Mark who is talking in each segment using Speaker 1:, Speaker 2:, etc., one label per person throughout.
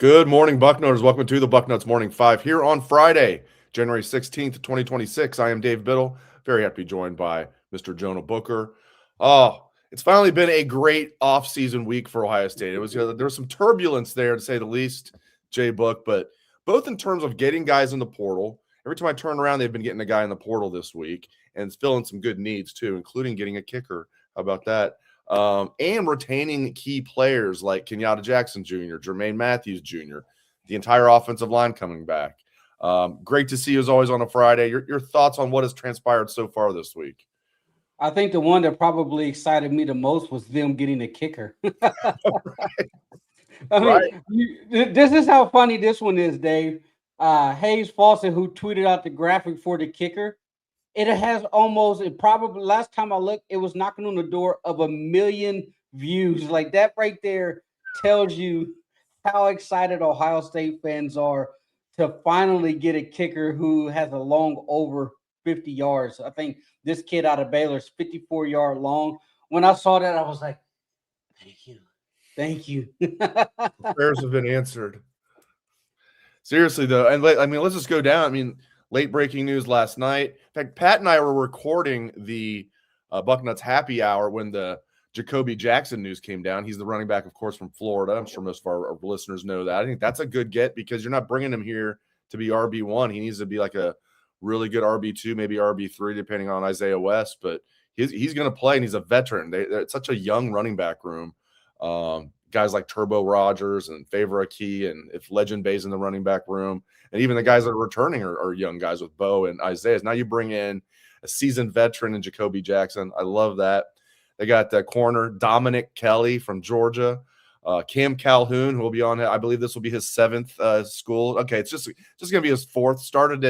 Speaker 1: Good morning, Bucknutters. Welcome to the Bucknuts Morning 5 here on Friday, January 16th, 2026. I am Dave Biddle. Very happy to be joined by Mr. Jonah Booker. Oh, it's finally been a great offseason week for Ohio State. There was some turbulence there, to say the least, Jay Book, but both in terms of getting guys in the portal. Every time I turn around, they've been getting a guy in the portal this week, and it's filling some good needs too, including getting a kicker. How about that? And retaining key players like Kenyatta Jackson Jr., Jermaine Mathews Jr., the entire offensive line coming back. Great to see you as always on a Friday. Your thoughts on what has transpired so far this week?
Speaker 2: I think the one that probably excited me the most was them getting a kicker.
Speaker 1: Right.
Speaker 2: This is how funny this one is, Dave. Hayes Fawcett, who tweeted out the graphic for the kicker, it probably last time I looked, it was knocking on the door of 1 million views. Like that right there tells you how excited Ohio State fans are to finally get a kicker who has a long over 50 yards. I think this kid out of Baylor is 54-yard long. When I saw that, I was like, thank you. Thank you.
Speaker 1: Prayers have been answered. Seriously, though, and let's just go down. Late breaking news last night. In fact, Pat and I were recording the Bucknuts happy hour when the Jacoby Jackson news came down. He's the running back, of course, from Florida. I'm sure most of our listeners know that. I think that's a good get because you're not bringing him here to be RB1. He needs to be like a really good RB2, maybe RB3, depending on Isaiah West. But he's going to play, and he's a veteran. It's such a young running back room. Guys like Turbo Rogers and Favor Key, and if Legend Bay's in the running back room, and even the guys that are returning are young guys with Bo and Isaiah. Now you bring in a seasoned veteran in Jacoby Jackson. I love that. They got the corner Dominic Kelly from Georgia, Cam Calhoun, who will be on. I believe this will be his 7th school. Okay, it's just going to be his 4th. Started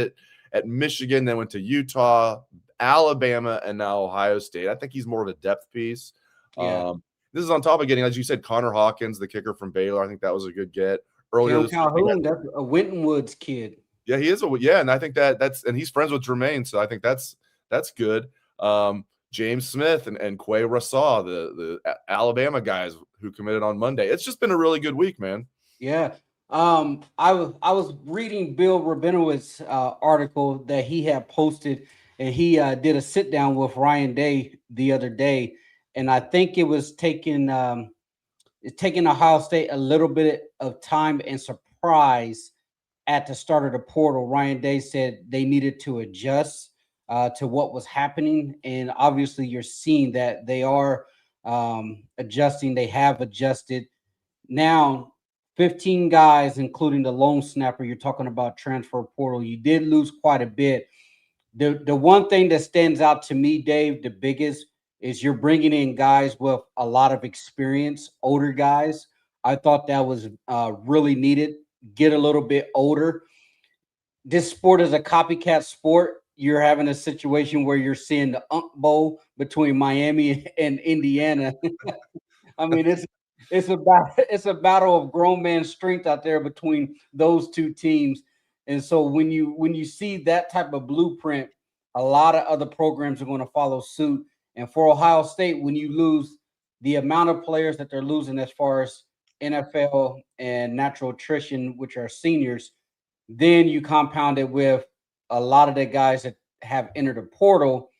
Speaker 1: at Michigan, then went to Utah, Alabama, and now Ohio State. I think he's more of a depth piece.
Speaker 2: Yeah.
Speaker 1: This is on top of getting, as you said, Connor Hawkins, the kicker from Baylor. I think that was a good get. Earlier this
Speaker 2: Calhoun, that's a Winton Woods kid.
Speaker 1: Yeah, he is and I think that's and he's friends with Jermaine, so I think that's good. James Smith and Quay Rasaw, the Alabama guys who committed on Monday. It's just been a really good week, man.
Speaker 2: Yeah. I was reading Bill Rabinowitz's article that he had posted, and he did a sit down with Ryan Day the other day, and I think it was taking Ohio State a little bit of time and surprise at the start of the portal. Ryan Day said they needed to adjust to what was happening, and obviously you're seeing that they are adjusting. They have adjusted. Now, 15 guys, including the lone snapper, you're talking about transfer portal. You did lose quite a bit. The one thing that stands out to me, Dave, the biggest, is you're bringing in guys with a lot of experience, older guys. I thought that was really needed. Get a little bit older. This sport is a copycat sport. You're having a situation where you're seeing the Unk Bowl between Miami and Indiana. It's a battle of grown man strength out there between those two teams. And so when you see that type of blueprint, a lot of other programs are going to follow suit. And for Ohio State, when you lose the amount of players that they're losing as far as NFL and natural attrition, which are seniors, then you compound it with a lot of the guys that have entered the portal.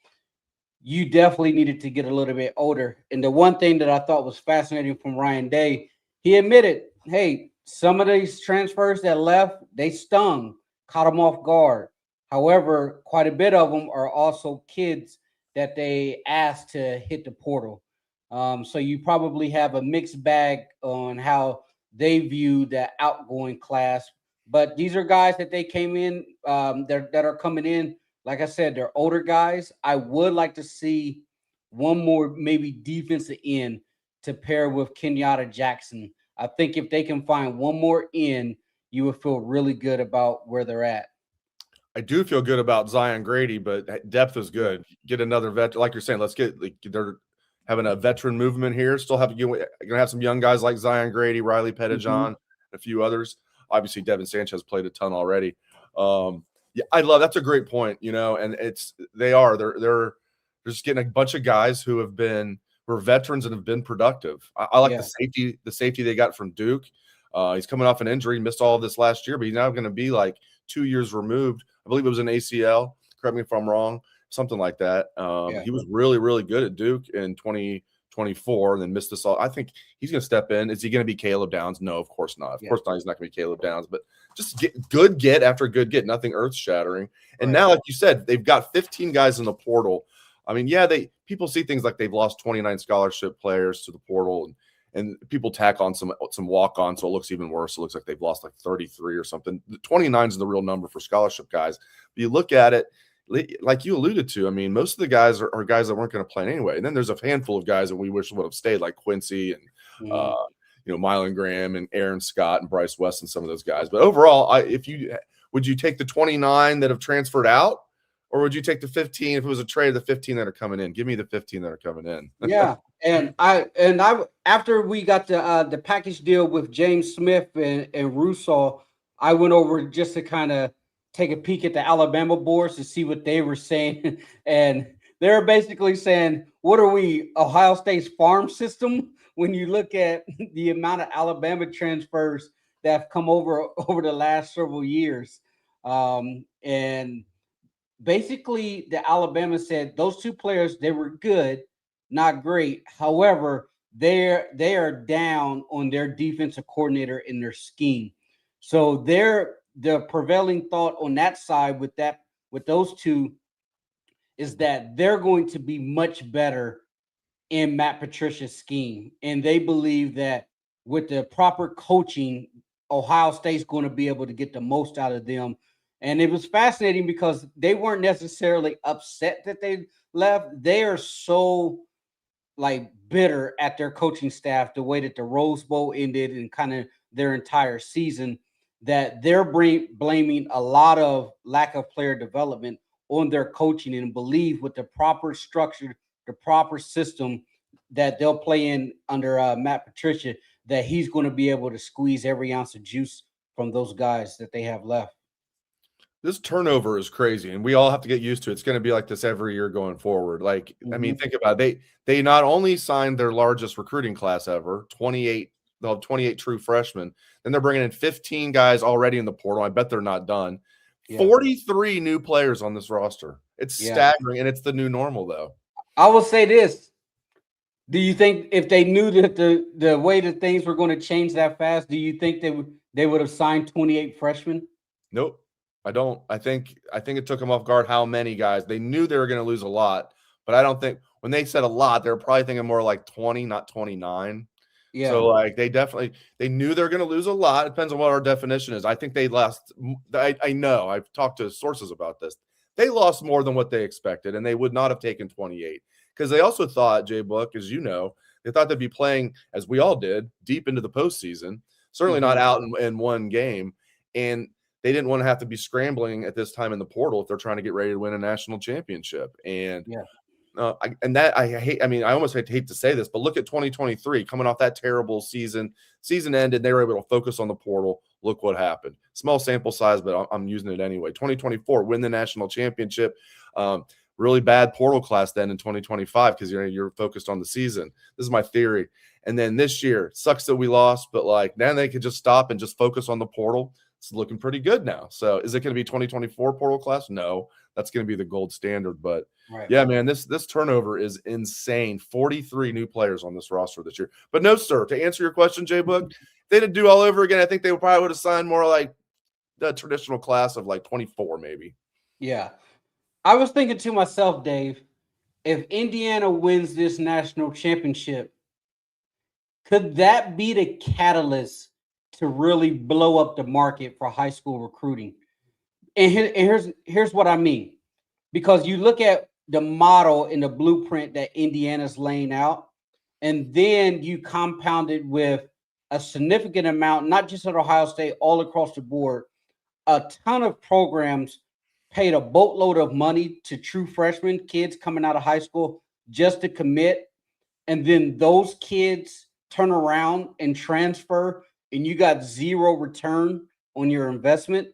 Speaker 2: You definitely needed to get a little bit older. And the one thing that I thought was fascinating from Ryan Day, he admitted, hey, some of these transfers that left, they stung, caught them off guard. However, quite a bit of them are also kids that they asked to hit the portal. So you probably have a mixed bag on how they view the outgoing class. But these are guys that they came in that are coming in. Like I said, they're older guys. I would like to see one more maybe defensive end to pair with Kenyatta Jackson. I think if they can find one more end, you would feel really good about where they're at.
Speaker 1: I do feel good about Zion Grady, but depth is good. Get another vet, like you're saying. They're having a veteran movement here. Still going to have some young guys like Zion Grady, Riley Pettijohn, a few others. Obviously, Devin Sanchez played a ton already. Yeah, I love that's a great point. And they're just getting a bunch of guys who are veterans and have been productive. I like the safety they got from Duke. He's coming off an injury, missed all of this last year, but he's now going to be like 2 years removed. I believe it was an ACL. Correct me if I'm wrong, something like that. He was really, really good at Duke in 2024 and then missed this all. I think he's going to step in. Is he going to be Caleb Downs? No, of course not. Of course not. He's not going to be Caleb Downs, but just good get after good get, nothing earth shattering. And now, like you said, they've got 15 guys in the portal. I mean, yeah, people see things like they've lost 29 scholarship players to the portal, and people tack on some walk-on, so it looks even worse. It looks like they've lost like 33 or something. 29 is the real number for scholarship guys. But you look at it, like you alluded to, I mean, most of the guys are guys that weren't going to play anyway. And then there's a handful of guys that we wish would have stayed, like Quincy and Mylan Graham and Aaron Scott and Bryce West and some of those guys. But overall, would you take the 29 that have transferred out? Or would you take the 15 if it was a trade of the 15 that are coming in? Give me the 15 that are coming in.
Speaker 2: Yeah. And I after we got the package deal with James Smith and Russo, I went over just to kind of take a peek at the Alabama boards to see what they were saying. And they're basically saying, what are we, Ohio State's farm system? When you look at the amount of Alabama transfers that have come over the last several years. And basically, the Alabama said those two players, they were good, not great. However, they are down on their defensive coordinator in their scheme. So the prevailing thought on that side with those two is that they're going to be much better in Matt Patricia's scheme. And they believe that with the proper coaching, Ohio State's going to be able to get the most out of them. And it was fascinating because they weren't necessarily upset that they left. They are so bitter at their coaching staff, the way that the Rose Bowl ended and kind of their entire season, that they're blaming a lot of lack of player development on their coaching, and believe with the proper structure, the proper system that they'll play in under Matt Patricia, that he's going to be able to squeeze every ounce of juice from those guys that they have left.
Speaker 1: This turnover is crazy, and we all have to get used to it. It's going to be like this every year going forward. I mean, think about it. They not only signed their largest recruiting class ever, 28. They'll have 28 true freshmen. Then they're bringing in 15 guys already in the portal. I bet they're not done. 43 new players on this roster. It's staggering, and it's the new normal, though.
Speaker 2: I will say this. Do you think if they knew that the way that things were going to change that fast, do you think they would have signed 28 freshmen?
Speaker 1: Nope. I don't. I think it took them off guard how many guys. They knew they were going to lose a lot, but I don't think when they said a lot, they were probably thinking more like 20, not 29. Yeah. So they knew they were going to lose a lot. It depends on what our definition is. I think they lost. I know. I've talked to sources about this. They lost more than what they expected, and they would not have taken 28 because they also thought, Jay Book, as you know, they thought they'd be playing, as we all did, deep into the postseason. Certainly not out in one game, and they didn't want to have to be scrambling at this time in the portal if they're trying to get ready to win a national championship. And I hate. I mean, I almost hate to say this, but look at 2023 coming off that terrible season. Season ended. They were able to focus on the portal. Look what happened. Small sample size, but I'm using it anyway. 2024 win the national championship. Really bad portal class then in 2025 because you're focused on the season. This is my theory. And then this year sucks that we lost, but now they could just stop and just focus on the portal. It's looking pretty good now. So is it going to be 2024 portal class? No, that's going to be the gold standard. But yeah, man, this turnover is insane. 43 new players on this roster this year. But no, sir, to answer your question, Jay Book, they didn't do all over again. I think they probably would have signed more like the traditional class of 24 maybe.
Speaker 2: Yeah. I was thinking to myself, Dave, if Indiana wins this national championship, could that be the catalyst to really blow up the market for high school recruiting? And here's what I mean. Because you look at the model and the blueprint that Indiana's laying out, and then you compound it with a significant amount, not just at Ohio State, all across the board, a ton of programs paid a boatload of money to true freshmen, kids coming out of high school just to commit. And then those kids turn around and transfer, and you got zero return on your investment.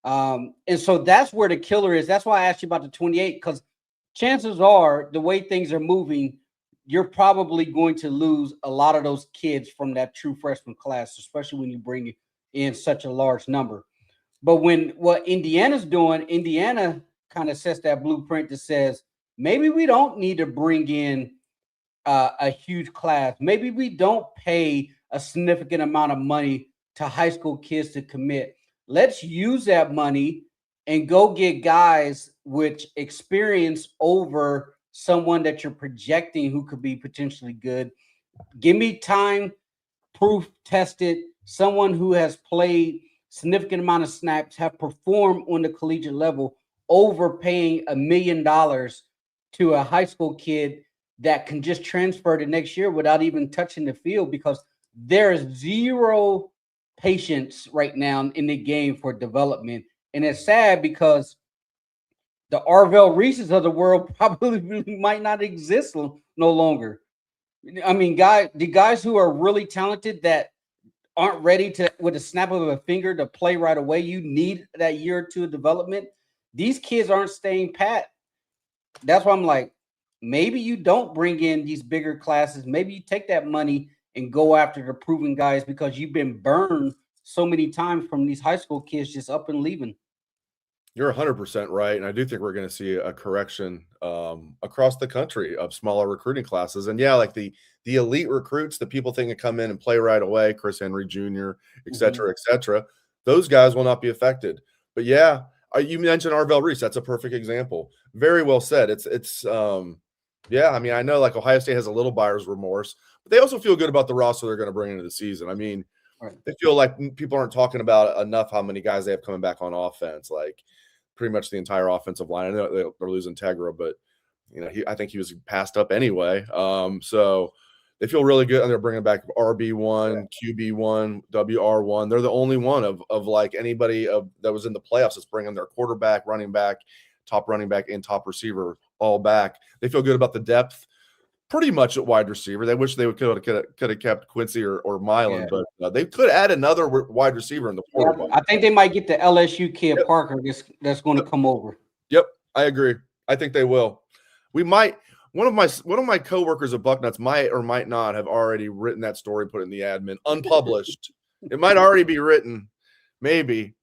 Speaker 2: And so that's where the killer is. That's why I asked you about the 28, because chances are the way things are moving, you're probably going to lose a lot of those kids from that true freshman class, especially when you bring in such a large number. But what Indiana's doing, Indiana kind of sets that blueprint that says maybe we don't need to bring in a huge class. Maybe we don't pay a significant amount of money to high school kids to commit. Let's use that money and go get guys with experience over someone that you're projecting who could be potentially good. Give me time, proof tested, someone who has played significant amount of snaps, have performed on the collegiate level, over paying $1 million to a high school kid that can just transfer to next year without even touching the field, because there is zero patience right now in the game for development. And it's sad because the Arvell Reeses of the world probably might not exist no longer. I mean, the guys who are really talented that aren't ready to, with a snap of a finger, to play right away, you need that year or two of development. These kids aren't staying pat. That's why I'm like, maybe you don't bring in these bigger classes. Maybe you take that money and go after the proven guys, because you've been burned so many times from these high school kids just up and leaving.
Speaker 1: You're 100% right, and I do think we're going to see a correction across the country of smaller recruiting classes. And yeah, like the elite recruits, the people think can come in and play right away, Chris Henry Jr., et cetera, those guys will not be affected. But yeah, you mentioned Arvell Reese. That's a perfect example. Very well said. Yeah, I mean, I know like Ohio State has a little buyer's remorse, but they also feel good about the roster they're going to bring into the season. I mean, they feel like people aren't talking about enough how many guys they have coming back on offense. Like, pretty much the entire offensive line. I know they're losing Tegra, but I think he was passed up anyway. So they feel really good, and they're bringing back RB1, QB1, WR1. They're the only one of like anybody that was in the playoffs that's bringing their quarterback, running back, top running back, and top receiver all back. They feel good about the depth, pretty much at wide receiver. They wish they could have kept Quincy or Milan, but they could add another wide receiver in the portal.
Speaker 2: I think they might get the LSU kid Parker that's going to come over.
Speaker 1: Yep, I agree. I think they will. We might. One of my coworkers at Bucknuts might or might not have already written that story, put it in the admin, unpublished. It might already be written. Maybe.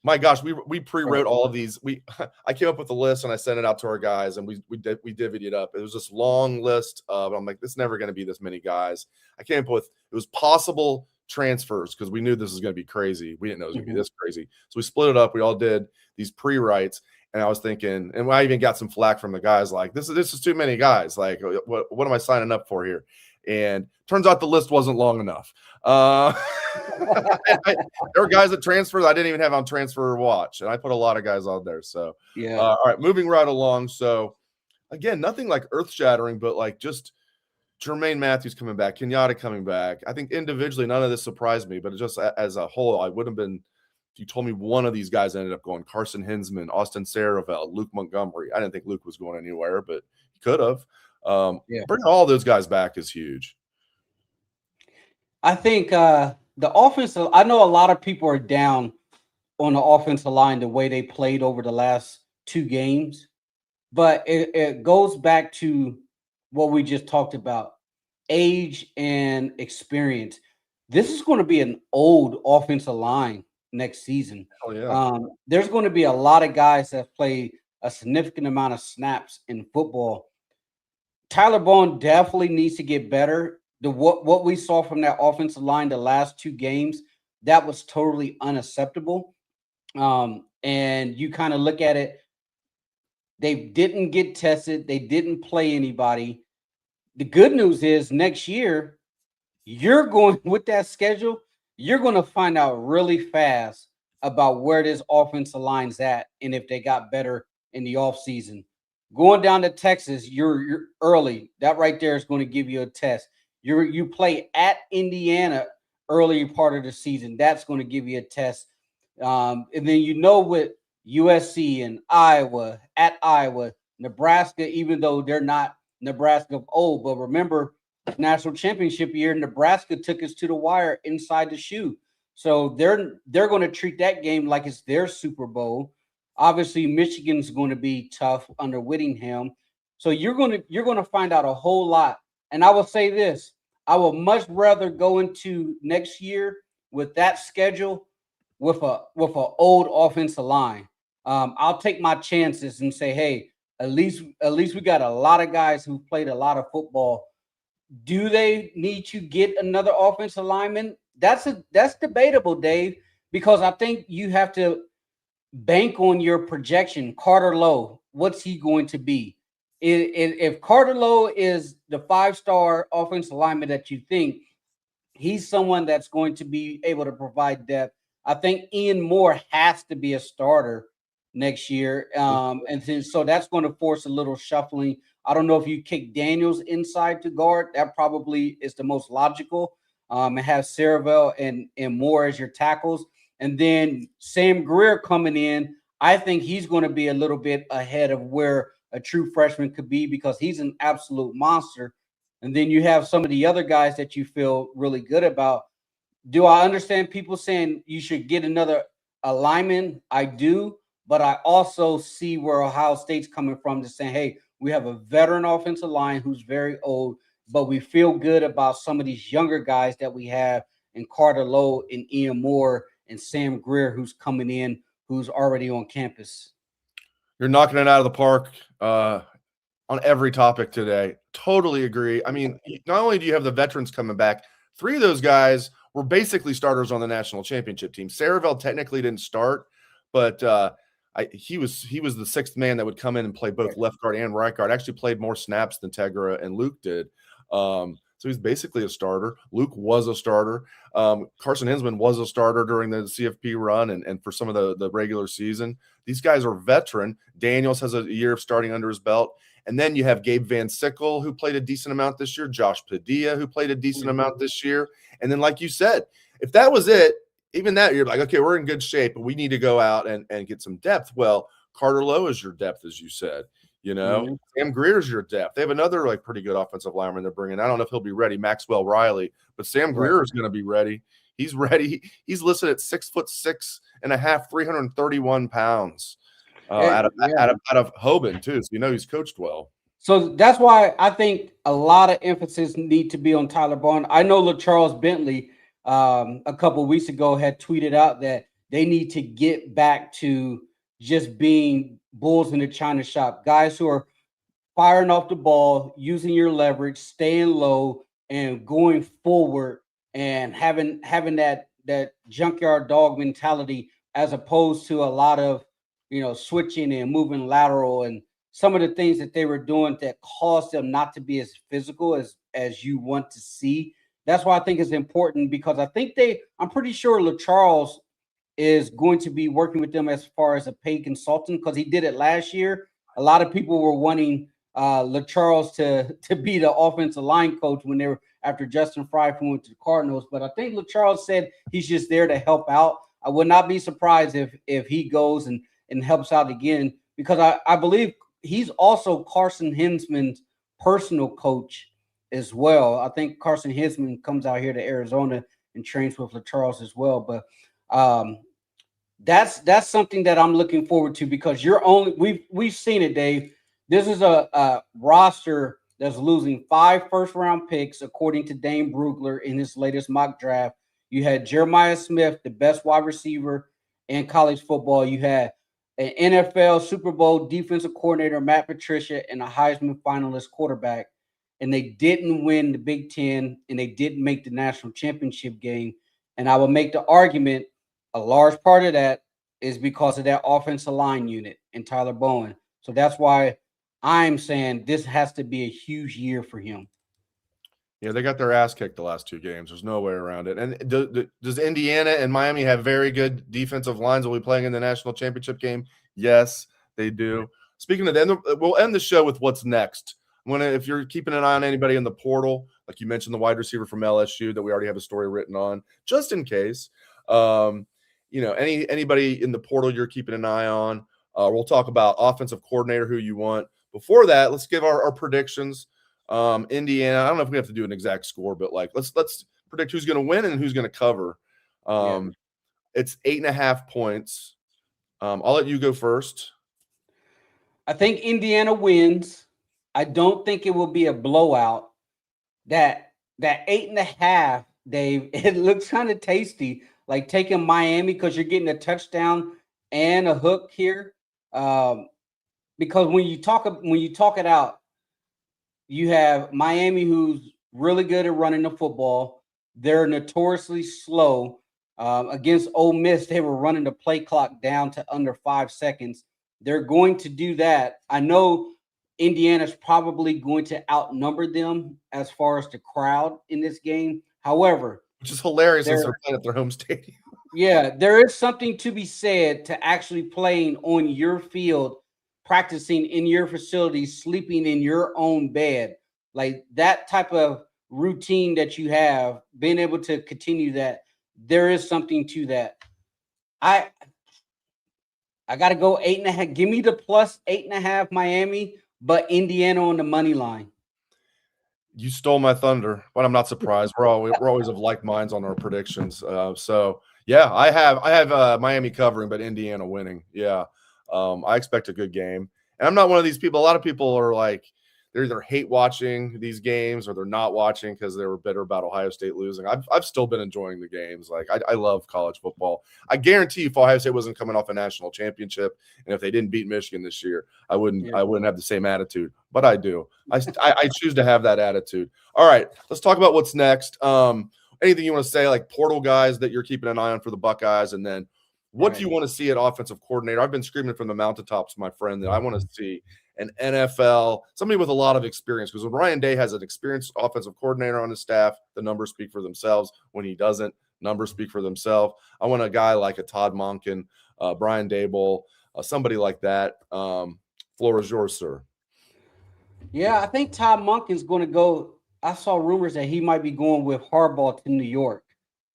Speaker 1: My gosh, we pre-wrote all of these. I came up with a list and I sent it out to our guys, and we divvied it up. It was this long list of, I'm like, this is never going to be this many guys. I came up with, it was possible transfers, because we knew this was going to be crazy. We didn't know it was going to be this crazy. So we split it up. We all did these pre-writes, and I was thinking, and I even got some flack from the guys, like, this is too many guys. Like, what am I signing up for here? And turns out the list wasn't long enough. There were guys that transferred I didn't even have on transfer watch, and I put a lot of guys on there. So
Speaker 2: yeah.
Speaker 1: All right, moving right along. So again, nothing like earth-shattering, but like just Jermaine Mathews coming back, Kenyatta coming back. I think individually none of this surprised me, but just as a whole, I wouldn't have been, if you told me one of these guys ended up going, Carson Hinsman, Austin Saravel, Luke Montgomery. I didn't think Luke was going anywhere, but he could have. Bringing all those guys back is huge.
Speaker 2: I think the offensive, I know a lot of people are down on the offensive line the way they played over the last 2 games, but it goes back to what we just talked about, age and experience. This is going to be an old offensive line next season.
Speaker 1: Oh, yeah.
Speaker 2: There's going to be a lot of guys that play a significant amount of snaps in football. Tyler Bowen definitely needs to get better. What we saw from that offensive line the last 2 games, that was totally unacceptable. And you kind of look at it, they didn't get tested. They didn't play anybody. The good news is next year, you're going with that schedule, you're going to find out really fast about where this offensive line's at and if they got better in the offseason. Going down to Texas, you're early. That right there is going to give you a test. You play at Indiana early part of the season. That's going to give you a test. And then with USC and Iowa, at Iowa, Nebraska, even though they're not Nebraska of old, but remember, national championship year, Nebraska took us to the wire inside the shoe. So they're going to treat that game like it's their Super Bowl. Obviously, Michigan's going to be tough under Whittingham. So you're gonna find out a whole lot. And I will say this: I will much rather go into next year with that schedule with a old offensive line. I'll take my chances and say, hey, at least we got a lot of guys who played a lot of football. Do they need to get another offensive lineman? That's debatable, Dave, because I think you have to bank on your projection. Carter Lowe, what's he going to be? If Carter Lowe is the 5-star offensive lineman that you think, he's someone that's going to be able to provide depth. I think Ian Moore has to be a starter next year. So that's going to force a little shuffling. I don't know if you kick Daniels inside to guard. That probably is the most logical. And have Saravel and Moore as your tackles. And then Sam Greer coming in. I think he's going to be a little bit ahead of where a true freshman could be because he's an absolute monster. And then you have some of the other guys that you feel really good about. Do I understand people saying you should get another lineman? I do, but I also see where Ohio State's coming from to saying, hey, we have a veteran offensive line who's very old, but we feel good about some of these younger guys that we have in Carter Lowe and Ian Moore and Sam Greer, who's coming in, who's already on campus.
Speaker 1: You're knocking it out of the park on every topic today. Totally agree. I mean, not only do you have the veterans coming back, 3 of those guys were basically starters on the national championship team. Saravel technically didn't start, but he was the 6th man that would come in and play both left guard and right guard. Actually played more snaps than Tegra and Luke did. So he's basically a starter. Luke was a starter. Carson Hinsman was a starter during the CFP run and for some of the regular season. These guys are veteran. Daniels has a year of starting under his belt. And then you have Gabe Van Sickle, who played a decent amount this year, Josh Padilla, who played a decent amount this year. And then, like you said, if that was it, even that, you're like, okay, we're in good shape, but we need to go out and get some depth. Well, Carter Lowe is your depth, as you said. You know, Sam Greer's your depth. They have another pretty good offensive lineman they're bringing. I don't know if he'll be ready, Maxwell Riley, but Sam Greer is going to be ready. He's ready. He's listed at 6'6.5", 331 pounds. Out of Hoban too, so he's coached well.
Speaker 2: So that's why I think a lot of emphasis need to be on Tyler Bowen. I know LaCharles Bentley a couple of weeks ago had tweeted out that they need to get back to just being bulls in the china shop, guys who are firing off the ball, using your leverage, staying low, and going forward, and having that junkyard dog mentality, as opposed to a lot of switching and moving lateral and some of the things that they were doing that caused them not to be as physical as you want to see. That's why I think it's important, because I think I'm pretty sure LaCharles is going to be working with them as far as a paid consultant, because he did it last year. A lot of people were wanting LaCharles to be the offensive line coach when they were after Justin Fry went to the Cardinals. But I think LaCharles said he's just there to help out. I would not be surprised if he goes and helps out again, because I believe he's also Carson Hinsman's personal coach as well. I think Carson Hinsman comes out here to Arizona and trains with LaCharles as well. But that's something that I'm looking forward to, because we've seen it, Dave. This is a roster that's losing 5 first-round picks, according to Dane Brugler in his latest mock draft. You had Jeremiah Smith, the best wide receiver in college football. You had an NFL Super Bowl defensive coordinator, Matt Patricia, and a Heisman finalist quarterback. And they didn't win the Big Ten, and they didn't make the national championship game. And I will make the argument a large part of that is because of that offensive line unit and Tyler Bowen. So that's why I'm saying this has to be a huge year for him.
Speaker 1: Yeah, they got their ass kicked the last 2 games. There's no way around it. And does Indiana and Miami have very good defensive lines? Will we playing in the national championship game? Yes, they do. Speaking of that, we'll end the show with what's next. If you're keeping an eye on anybody in the portal, like you mentioned, the wide receiver from LSU that we already have a story written on, just in case. Anybody in the portal you're keeping an eye on. We'll talk about offensive coordinator who you want. Before that, let's give our predictions. Indiana, I don't know if we have to do an exact score, but let's predict who's going to win and who's going to cover. It's 8.5 points. I'll let you go first.
Speaker 2: I think Indiana wins. I don't think it will be a blowout. That 8.5, Dave, it looks kind of tasty. Like taking Miami because you're getting a touchdown and a hook here. Because when you talk it out, you have Miami who's really good at running the football. They're notoriously slow. Against Ole Miss, they were running the play clock down to under 5 seconds. They're going to do that. I know Indiana's probably going to outnumber them as far as the crowd in this game. However,
Speaker 1: which is hilarious since they're playing at their home stadium.
Speaker 2: Yeah, there is something to be said to actually playing on your field, practicing in your facility, sleeping in your own bed. Like that type of routine that you have, being able to continue that, there is something to that. I got to go 8.5. Give me the plus 8.5 Miami, but Indiana on the money line.
Speaker 1: You stole my thunder, but I'm not surprised. We're always of like minds on our predictions. So yeah, I have Miami covering, but Indiana winning. Yeah, I expect a good game, and I'm not one of these people. A lot of people are like they're either hate watching these games or they're not watching because they were bitter about Ohio State losing. I've still been enjoying the games. Like I love college football. I guarantee if Ohio State wasn't coming off a national championship and if they didn't beat Michigan this year, I wouldn't have the same attitude. But I do. I choose to have that attitude. All right, let's talk about what's next. Anything you want to say, like portal guys that you're keeping an eye on for the Buckeyes, and then what do you want to see at offensive coordinator? I've been screaming from the mountaintops, my friend, that I want to see an NFL, somebody with a lot of experience. Because when Ryan Day has an experienced offensive coordinator on his staff, the numbers speak for themselves. When he doesn't, numbers speak for themselves. I want a guy like a Todd Monken, Brian Daboll, somebody like that. Floor is yours, sir.
Speaker 2: Yeah, I think Todd Monken's going to go. I saw rumors that he might be going with Harbaugh to New York.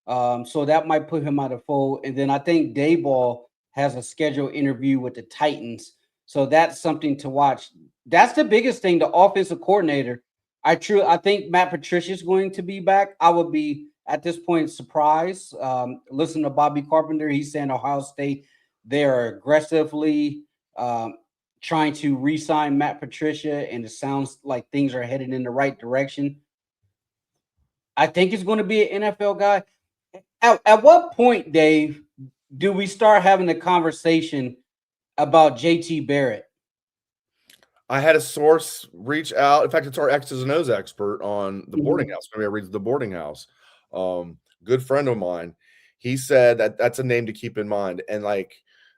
Speaker 2: So that might put him out of fold. And then I think Daboll has a scheduled interview with the Titans. So that's something to watch. That's the biggest thing, the offensive coordinator. I think Matt Patricia is going to be back. I would be at this point surprised. Listen to Bobby Carpenter. He's saying Ohio State, they're aggressively trying to re-sign Matt Patricia, and it sounds like things are headed in the right direction. I think it's going to be an NFL guy. At what point, Dave, do we start having a conversation about JT Barrett?
Speaker 1: I had a source reach out. In fact, it's our X's and O's expert on the boarding house. Maybe I read the boarding house. Good friend of mine. He said that's a name to keep in mind. And like,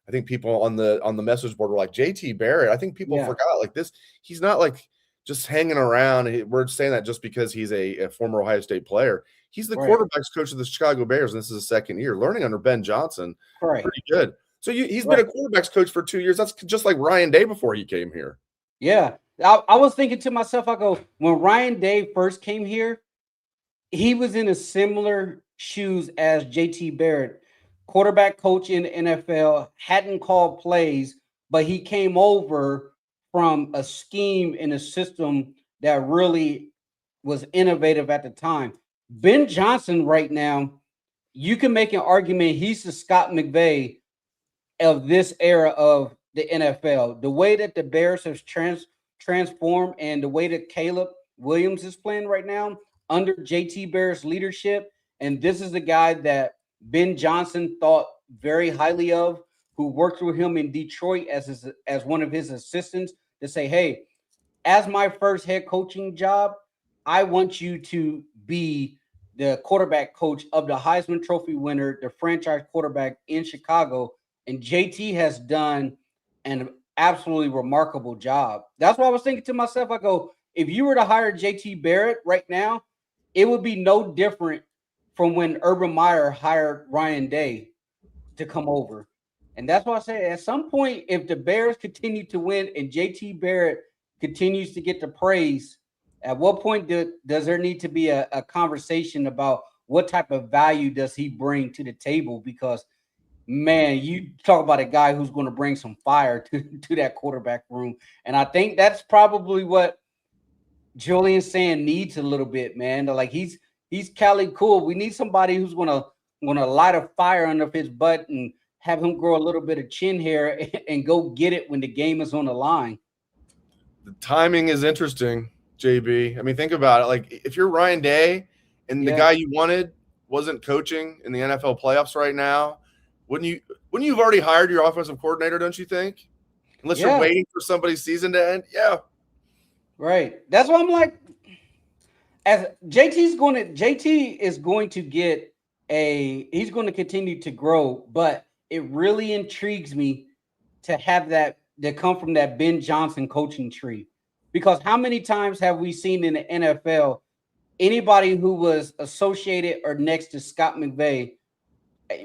Speaker 1: I think people on the message board were like, JT Barrett. I think people forgot like this. He's not like just hanging around. We're saying that just because he's a former Ohio State player. He's the quarterback's coach of the Chicago Bears, and this is his second year. Learning under Ben Johnson, pretty good. So he's been a quarterback's coach for 2 years. That's just like Ryan Day before he came here.
Speaker 2: Yeah. I was thinking to myself, I go, when Ryan Day first came here, he was in a similar shoes as JT Barrett, quarterback coach in the NFL, hadn't called plays, but he came over from a scheme and a system that really was innovative at the time. Ben Johnson right now, you can make an argument he's the Scott McVay of this era of the NFL. The way that the Bears have transformed and the way that Caleb Williams is playing right now under JT Barrett's leadership, and this is the guy that Ben Johnson thought very highly of, who worked with him in Detroit as one of his assistants to say, hey, as my first head coaching job, I want you to be the quarterback coach of the Heisman Trophy winner, the franchise quarterback in Chicago. And JT has done an absolutely remarkable job. That's why I was thinking to myself, I go, if you were to hire JT Barrett right now, it would be no different from when Urban Meyer hired Ryan Day to come over. And that's why I say at some point, if the Bears continue to win and JT Barrett continues to get the praise, at what point does there need to be a conversation about what type of value does he bring to the table? Because, man, you talk about a guy who's going to bring some fire to that quarterback room. And I think that's probably what Julian saying needs a little bit, man. Like he's Cali cool. We need somebody who's gonna light a fire under his butt and have him grow a little bit of chin hair and go get it when the game is on the line.
Speaker 1: The timing is interesting, JB. I mean, think about it. Like, if you're Ryan Day and the guy you wanted wasn't coaching in the NFL playoffs right now, wouldn't you have already hired your offensive coordinator, don't you think? Unless you're waiting for somebody's season to end. Yeah.
Speaker 2: Right. That's why I'm like, as JT is going to get he's going to continue to grow, but it really intrigues me to have that come from that Ben Johnson coaching tree. Because how many times have we seen in the NFL anybody who was associated or next to Scott McVay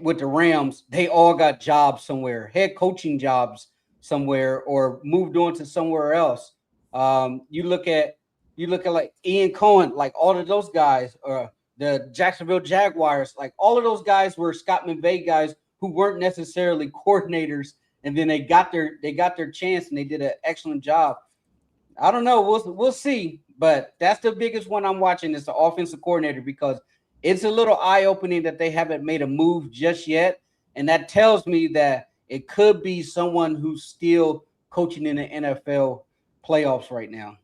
Speaker 2: with the Rams, they all got jobs somewhere, head coaching jobs somewhere, or moved on to somewhere else. You look at like Ian Cohen, like all of those guys, or the Jacksonville Jaguars, like all of those guys were Scott McVay guys who weren't necessarily coordinators, and then they got their chance and they did an excellent job. I don't know. We'll see, but that's the biggest one I'm watching is the offensive coordinator, because it's a little eye-opening that they haven't made a move just yet, and that tells me that it could be someone who's still coaching in the NFL playoffs right now.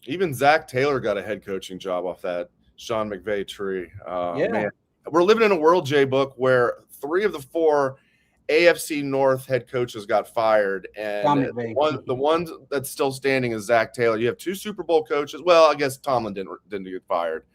Speaker 1: Even Zach Taylor got a head coaching job off that Sean McVay tree. Man, we're living in a world, J-Book, where 3 of the 4 AFC North head coaches got fired, and the one that's still standing is Zach Taylor. You have 2 Super Bowl coaches. Well, I guess Tomlin didn't get fired.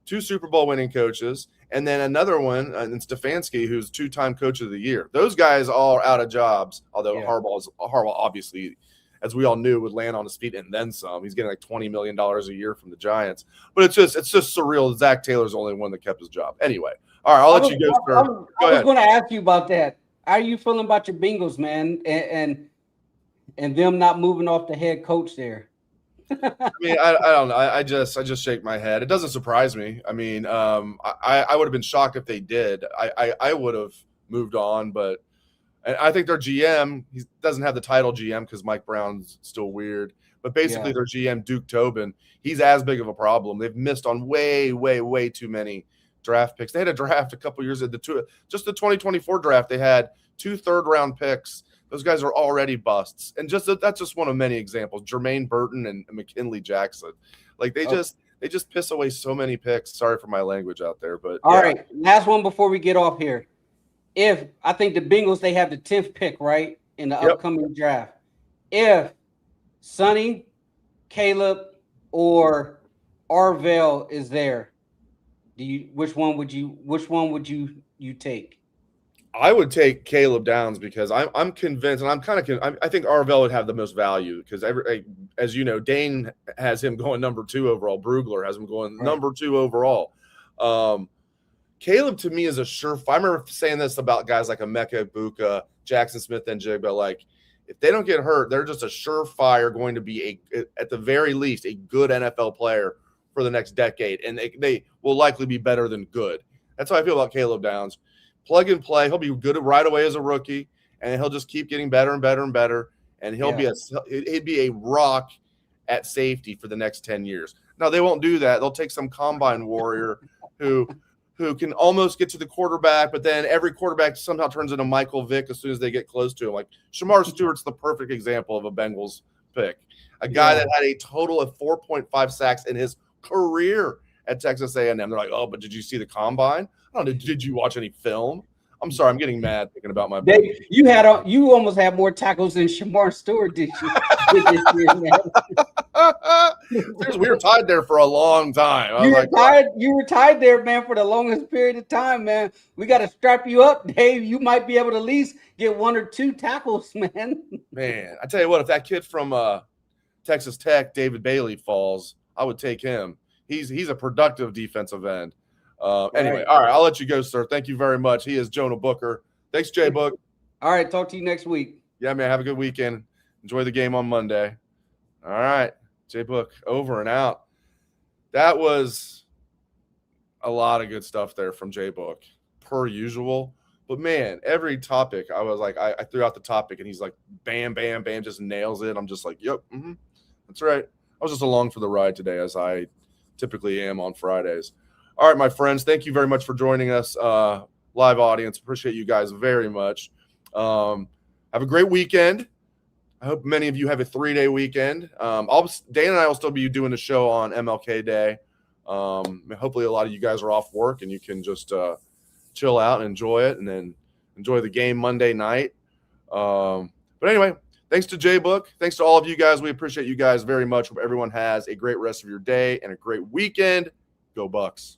Speaker 1: 2 Super Bowl winning coaches, and then another one in Stefanski, who's 2-time coach of the year. Those guys all are out of jobs, although Harbaugh obviously, as we all knew, would land on his feet and then some. He's getting like $20 million a year from the Giants. But it's just surreal. Zach Taylor's the only one that kept his job. Anyway, all right, I'll let you go, sir.
Speaker 2: I was going to ask you about that. How are you feeling about your Bengals, man, and them not moving off the head coach there?
Speaker 1: I mean, I don't know. I just shake my head. It doesn't surprise me. I mean, I would have been shocked if they did. I would have moved on, but I think their GM, he doesn't have the title GM because Mike Brown's still weird. But basically, their GM, Duke Tobin, he's as big of a problem. They've missed on way, way, way too many draft picks. They had a draft a couple years ago. Just the 2024 draft, they had 2 third-round picks. Those guys are already busts. And that's just one of many examples. Jermaine Burton and McKinley Jackson. Like, they just piss away so many picks. Sorry for my language out there. But
Speaker 2: all right, last one before we get off here. If I think the Bengals, they have the 10th pick, right, in the upcoming draft. If Sonny, Caleb, or Arvell is there, which one would you take?
Speaker 1: I would take Caleb Downs because I'm convinced, and I think Arvell would have the most value because as you know, Dane has him going number 2 overall. Brugler has him going number 2 overall. Caleb to me is a surefire. I remember saying this about guys like Emeka Egbuka, Jackson Smith, and Jigba. Like, if they don't get hurt, they're just a surefire going to be at the very least a good NFL player for the next decade, and they will likely be better than good. That's how I feel about Caleb Downs. Plug and play. He'll be good right away as a rookie, and he'll just keep getting better and better and better. And he'd be a rock at safety for the next 10 years. Now, they won't do that. They'll take some combine warrior who can almost get to the quarterback, but then every quarterback somehow turns into Michael Vick as soon as they get close to him. Like, Shamar Stewart's the perfect example of a Bengals pick. A guy that had a total of 4.5 sacks in his career at Texas A&M. They're like, oh, but did you see the combine? I don't know. Did you watch any film? I'm sorry, I'm getting mad thinking about my
Speaker 2: Dave, you almost had more tackles than Shamar Stewart, did you?
Speaker 1: We were tied there for a long time.
Speaker 2: You were tied there, man, for the longest period of time, man. We got to strap you up, Dave. You might be able to at least get 1 or 2 tackles, man.
Speaker 1: Man, I tell you what, if that kid from Texas Tech, David Bailey, falls, I would take him. He's a productive defensive end. Anyway, all right, I'll let you go, sir. Thank you very much. He is Jonah Booker. Thanks, J Book.
Speaker 2: All right, talk to you next week.
Speaker 1: Yeah, man, have a good weekend. Enjoy the game on Monday. All right, J Book, over and out. That was a lot of good stuff there from J Book, per usual. But man, every topic, I was like, I threw out the topic, and he's like, bam, bam, bam, just nails it. I'm just like, yep, that's right. I was just along for the ride today, as I typically am on Fridays. All right, my friends, thank you very much for joining us, live audience. Appreciate you guys very much. Have a great weekend. I hope many of you have a 3-day weekend. Dana and I will still be doing the show on MLK Day. Hopefully a lot of you guys are off work and you can just chill out and enjoy it, and then enjoy the game Monday night. But anyway, thanks to J-Book. Thanks to all of you guys. We appreciate you guys very much. Hope everyone has a great rest of your day and a great weekend. Go Bucks.